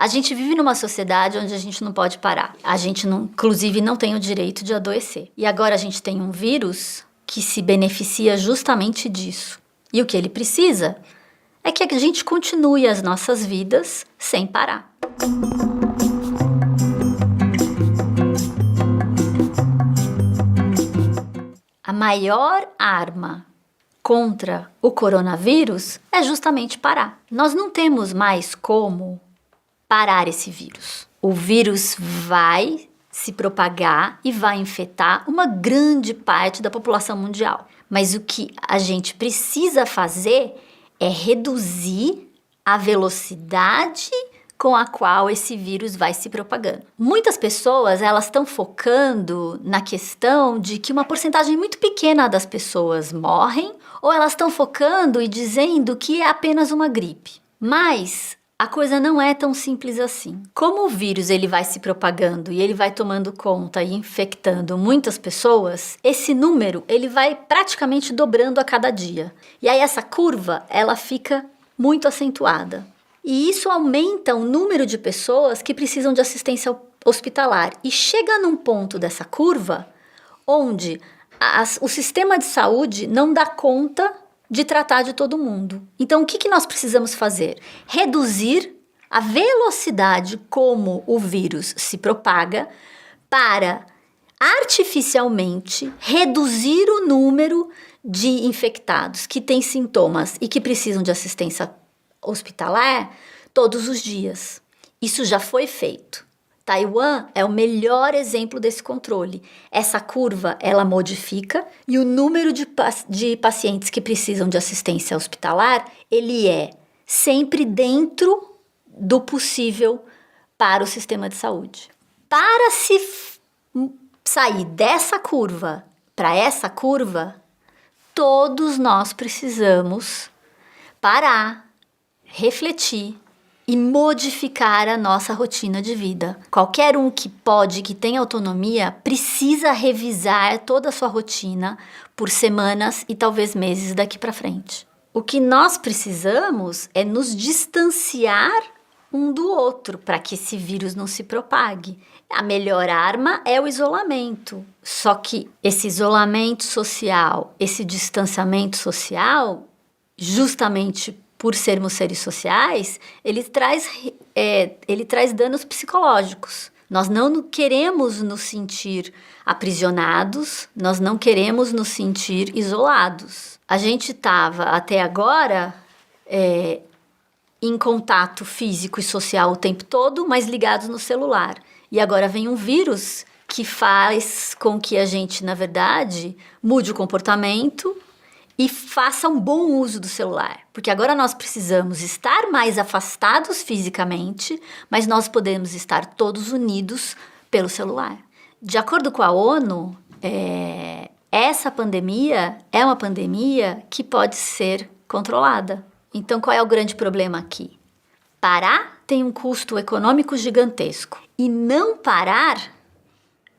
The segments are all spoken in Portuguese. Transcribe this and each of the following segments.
A gente vive numa sociedade onde a gente não pode parar. A gente, inclusive, não tem o direito de adoecer. E agora a gente tem um vírus que se beneficia justamente disso. E o que ele precisa é que a gente continue as nossas vidas sem parar. A maior arma contra o coronavírus é justamente parar. Nós não temos mais como parar esse vírus. O vírus vai se propagar e vai infectar uma grande parte da população mundial. Mas o que a gente precisa fazer é reduzir a velocidade com a qual esse vírus vai se propagando. Muitas pessoas, elas estão focando na questão de que uma porcentagem muito pequena das pessoas morrem, ou elas estão focando e dizendo que é apenas uma gripe. Mas a coisa não é tão simples assim. Como o vírus ele vai se propagando e ele vai tomando conta e infectando muitas pessoas, esse número ele vai praticamente dobrando a cada dia. E aí essa curva ela fica muito acentuada. E isso aumenta o número de pessoas que precisam de assistência hospitalar. E chega num ponto dessa curva onde o sistema de saúde não dá conta de tratar de todo mundo. Então, o que nós precisamos fazer? Reduzir a velocidade como o vírus se propaga para artificialmente reduzir o número de infectados que têm sintomas e que precisam de assistência hospitalar todos os dias. Isso já foi feito. Taiwan é o melhor exemplo desse controle. Essa curva, ela modifica e o número de pacientes que precisam de assistência hospitalar, ele é sempre dentro do possível para o sistema de saúde. Para se sair dessa curva para essa curva, todos nós precisamos parar, refletir e modificar a nossa rotina de vida. Qualquer um que pode, que tem autonomia, precisa revisar toda a sua rotina por semanas e talvez meses daqui para frente. O que nós precisamos é nos distanciar um do outro para que esse vírus não se propague. A melhor arma é o isolamento. Só que esse isolamento social, esse distanciamento social, justamente por sermos seres sociais, ele traz danos psicológicos. Nós não queremos nos sentir aprisionados, nós não queremos nos sentir isolados. A gente estava até agora em contato físico e social o tempo todo, mas ligados no celular. E agora vem um vírus que faz com que a gente, na verdade, mude o comportamento e faça um bom uso do celular. Porque agora nós precisamos estar mais afastados fisicamente, mas nós podemos estar todos unidos pelo celular. De acordo com a ONU, essa pandemia é uma pandemia que pode ser controlada. Então, qual é o grande problema aqui? Parar tem um custo econômico gigantesco. E não parar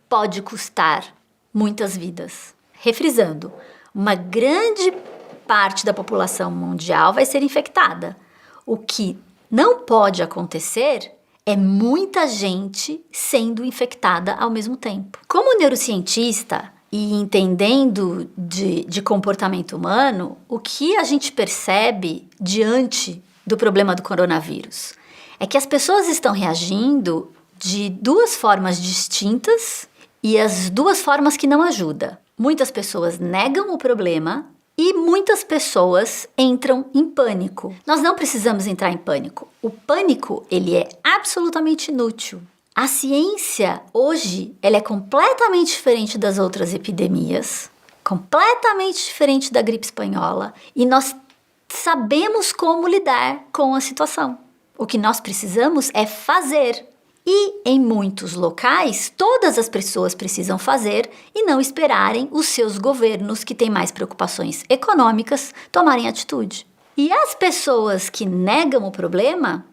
pode custar muitas vidas. Refrisando, uma grande parte da população mundial vai ser infectada. O que não pode acontecer é muita gente sendo infectada ao mesmo tempo. Como neurocientista e entendendo de comportamento humano, o que a gente percebe diante do problema do coronavírus é que as pessoas estão reagindo de duas formas distintas e as duas formas que não ajudam. Muitas pessoas negam o problema e muitas pessoas entram em pânico. Nós não precisamos entrar em pânico. O pânico, ele é absolutamente inútil. A ciência, hoje, ela é completamente diferente das outras epidemias, completamente diferente da gripe espanhola, e nós sabemos como lidar com a situação. O que nós precisamos é fazer. E, em muitos locais, todas as pessoas precisam fazer e não esperarem os seus governos, que têm mais preocupações econômicas, tomarem atitude. E as pessoas que negam o problema,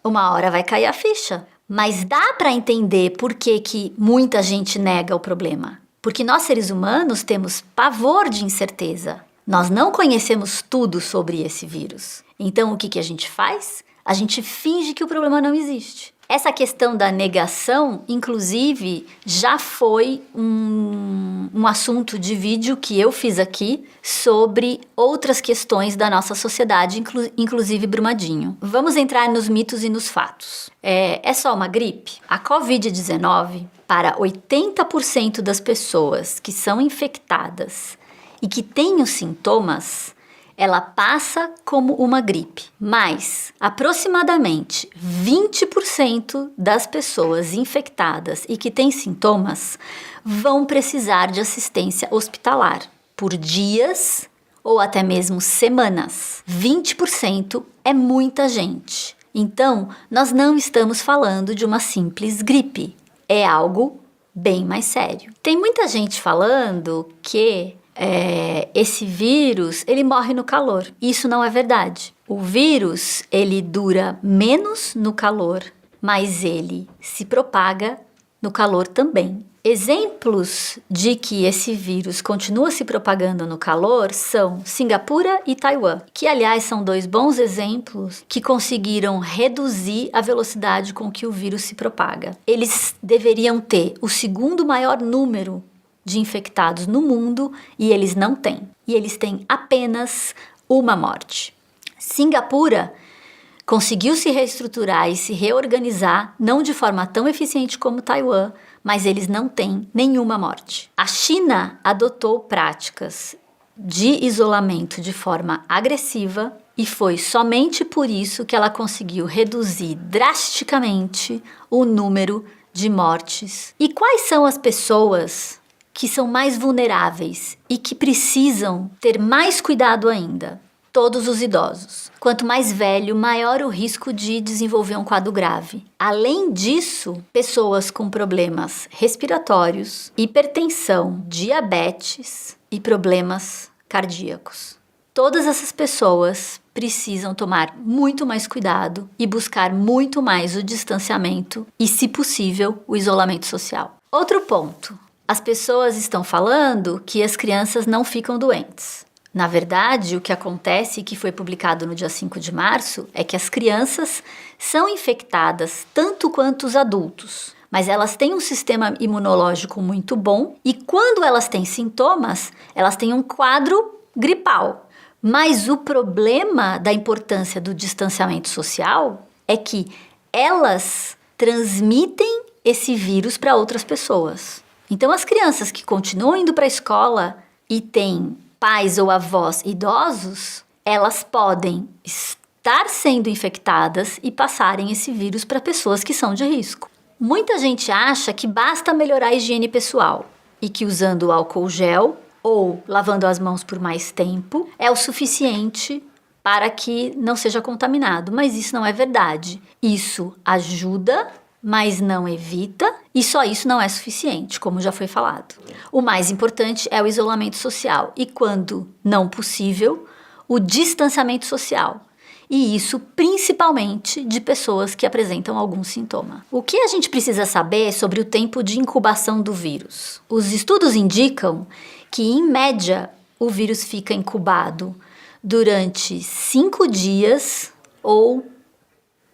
uma hora vai cair a ficha. Mas dá para entender por que muita gente nega o problema. Porque nós, seres humanos, temos pavor de incerteza. Nós não conhecemos tudo sobre esse vírus. Então, o que a gente faz? A gente finge que o problema não existe. Essa questão da negação, inclusive, já foi um assunto de vídeo que eu fiz aqui sobre outras questões da nossa sociedade, inclusive Brumadinho. Vamos entrar nos mitos e nos fatos. É só uma gripe? A Covid-19, para 80% das pessoas que são infectadas e que têm os sintomas, ela passa como uma gripe, mas aproximadamente 20% das pessoas infectadas e que têm sintomas vão precisar de assistência hospitalar por dias ou até mesmo semanas. 20% é muita gente. Então, nós não estamos falando de uma simples gripe, é algo bem mais sério. Tem muita gente falando que esse vírus, ele morre no calor. Isso não é verdade. O vírus, ele dura menos no calor, mas ele se propaga no calor também. Exemplos de que esse vírus continua se propagando no calor são Singapura e Taiwan, que aliás são 2 bons exemplos que conseguiram reduzir a velocidade com que o vírus se propaga. Eles deveriam ter o segundo maior número de infectados no mundo e eles não têm. E eles têm apenas uma morte. Singapura conseguiu se reestruturar e se reorganizar, não de forma tão eficiente como Taiwan, mas eles não têm nenhuma morte. A China adotou práticas de isolamento de forma agressiva e foi somente por isso que ela conseguiu reduzir drasticamente o número de mortes. E quais são as pessoas que são mais vulneráveis e que precisam ter mais cuidado ainda? Todos os idosos. Quanto mais velho, maior o risco de desenvolver um quadro grave. Além disso, pessoas com problemas respiratórios, hipertensão, diabetes e problemas cardíacos. Todas essas pessoas precisam tomar muito mais cuidado e buscar muito mais o distanciamento e, se possível, o isolamento social. Outro ponto. As pessoas estão falando que as crianças não ficam doentes. Na verdade, o que acontece, e que foi publicado no dia 5 de março, é que as crianças são infectadas tanto quanto os adultos, mas elas têm um sistema imunológico muito bom e quando elas têm sintomas, elas têm um quadro gripal. Mas o problema da importância do distanciamento social é que elas transmitem esse vírus para outras pessoas. Então, as crianças que continuam indo para a escola e têm pais ou avós idosos, elas podem estar sendo infectadas e passarem esse vírus para pessoas que são de risco. Muita gente acha que basta melhorar a higiene pessoal e que usando álcool gel ou lavando as mãos por mais tempo é o suficiente para que não seja contaminado, mas isso não é verdade. Isso ajuda, mas não evita, e só isso não é suficiente, como já foi falado. O mais importante é o isolamento social e, quando não possível, o distanciamento social. E isso principalmente de pessoas que apresentam algum sintoma. O que a gente precisa saber sobre o tempo de incubação do vírus? Os estudos indicam que, em média, o vírus fica incubado durante 5 dias ou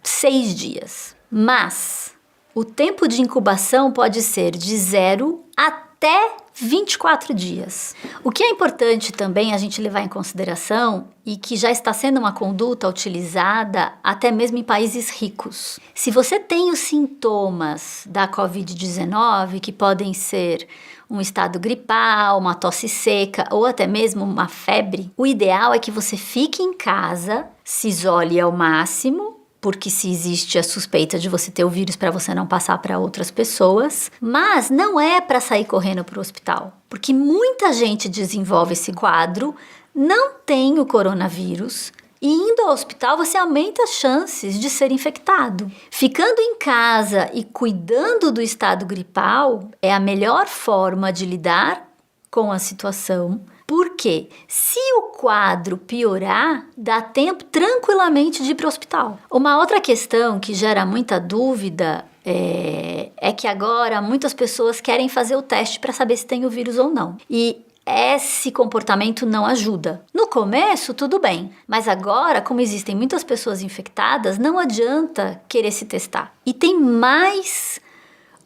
6 dias. Mas o tempo de incubação pode ser de 0 até 24 dias. O que é importante também a gente levar em consideração e que já está sendo uma conduta utilizada até mesmo em países ricos. Se você tem os sintomas da Covid-19, que podem ser um estado gripal, uma tosse seca ou até mesmo uma febre, o ideal é que você fique em casa, se isole ao máximo, porque se existe a suspeita de você ter o vírus para você não passar para outras pessoas, mas não é para sair correndo para o hospital, porque muita gente desenvolve esse quadro, não tem o coronavírus, e indo ao hospital você aumenta as chances de ser infectado. Ficando em casa e cuidando do estado gripal é a melhor forma de lidar com a situação, porque se o quadro piorar, dá tempo tranquilamente de ir para o hospital. Uma outra questão que gera muita dúvida é que agora muitas pessoas querem fazer o teste para saber se tem o vírus ou não. E esse comportamento não ajuda. No começo, tudo bem, mas agora, como existem muitas pessoas infectadas, não adianta querer se testar. E tem mais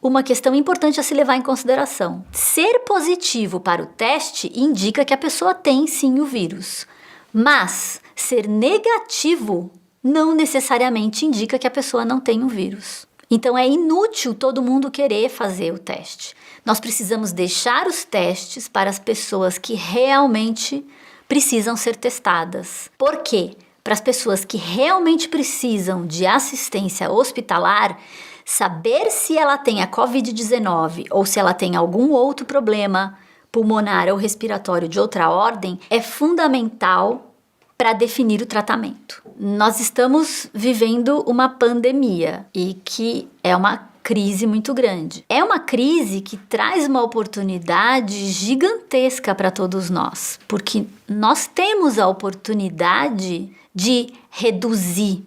uma questão importante a se levar em consideração. Ser positivo para o teste indica que a pessoa tem sim o vírus, mas ser negativo não necessariamente indica que a pessoa não tem o vírus. Então é inútil todo mundo querer fazer o teste. Nós precisamos deixar os testes para as pessoas que realmente precisam ser testadas. Por quê? Para as pessoas que realmente precisam de assistência hospitalar, saber se ela tem a Covid-19 ou se ela tem algum outro problema pulmonar ou respiratório de outra ordem é fundamental para definir o tratamento. Nós estamos vivendo uma pandemia e que é uma crise muito grande. É uma crise que traz uma oportunidade gigantesca para todos nós, porque nós temos a oportunidade de reduzir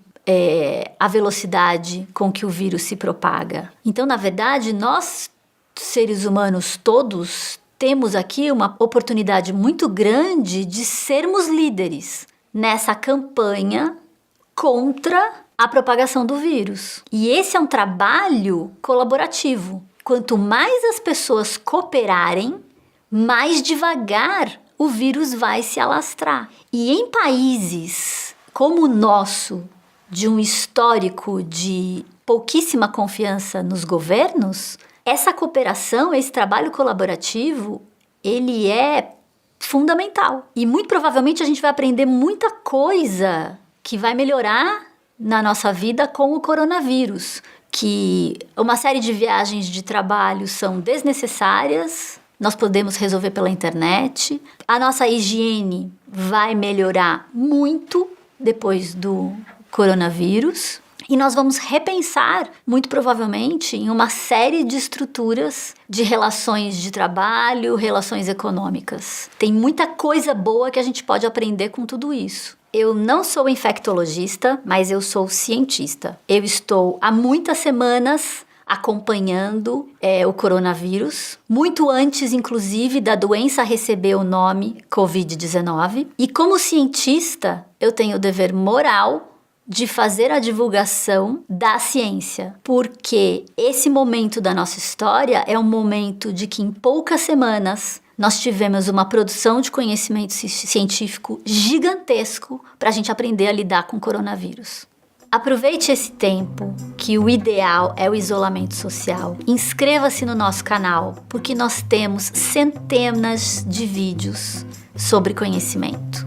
a velocidade com que o vírus se propaga. Então, na verdade, nós, seres humanos todos, temos aqui uma oportunidade muito grande de sermos líderes nessa campanha contra a propagação do vírus. E esse é um trabalho colaborativo. Quanto mais as pessoas cooperarem, mais devagar o vírus vai se alastrar. E em países como o nosso, de um histórico de pouquíssima confiança nos governos, essa cooperação, esse trabalho colaborativo, ele é fundamental. E muito provavelmente a gente vai aprender muita coisa que vai melhorar na nossa vida com o coronavírus. Que uma série de viagens de trabalho são desnecessárias, nós podemos resolver pela internet. A nossa higiene vai melhorar muito depois do coronavírus. E nós vamos repensar, muito provavelmente, em uma série de estruturas de relações de trabalho, relações econômicas. Tem muita coisa boa que a gente pode aprender com tudo isso. Eu não sou infectologista, mas eu sou cientista. Eu estou há muitas semanas acompanhando o coronavírus, muito antes, inclusive, da doença receber o nome Covid-19. E como cientista, eu tenho o dever moral de fazer a divulgação da ciência, porque esse momento da nossa história é um momento de que em poucas semanas nós tivemos uma produção de conhecimento científico gigantesco para a gente aprender a lidar com o coronavírus. Aproveite esse tempo, que o ideal é o isolamento social. Inscreva-se no nosso canal, porque nós temos centenas de vídeos sobre conhecimento.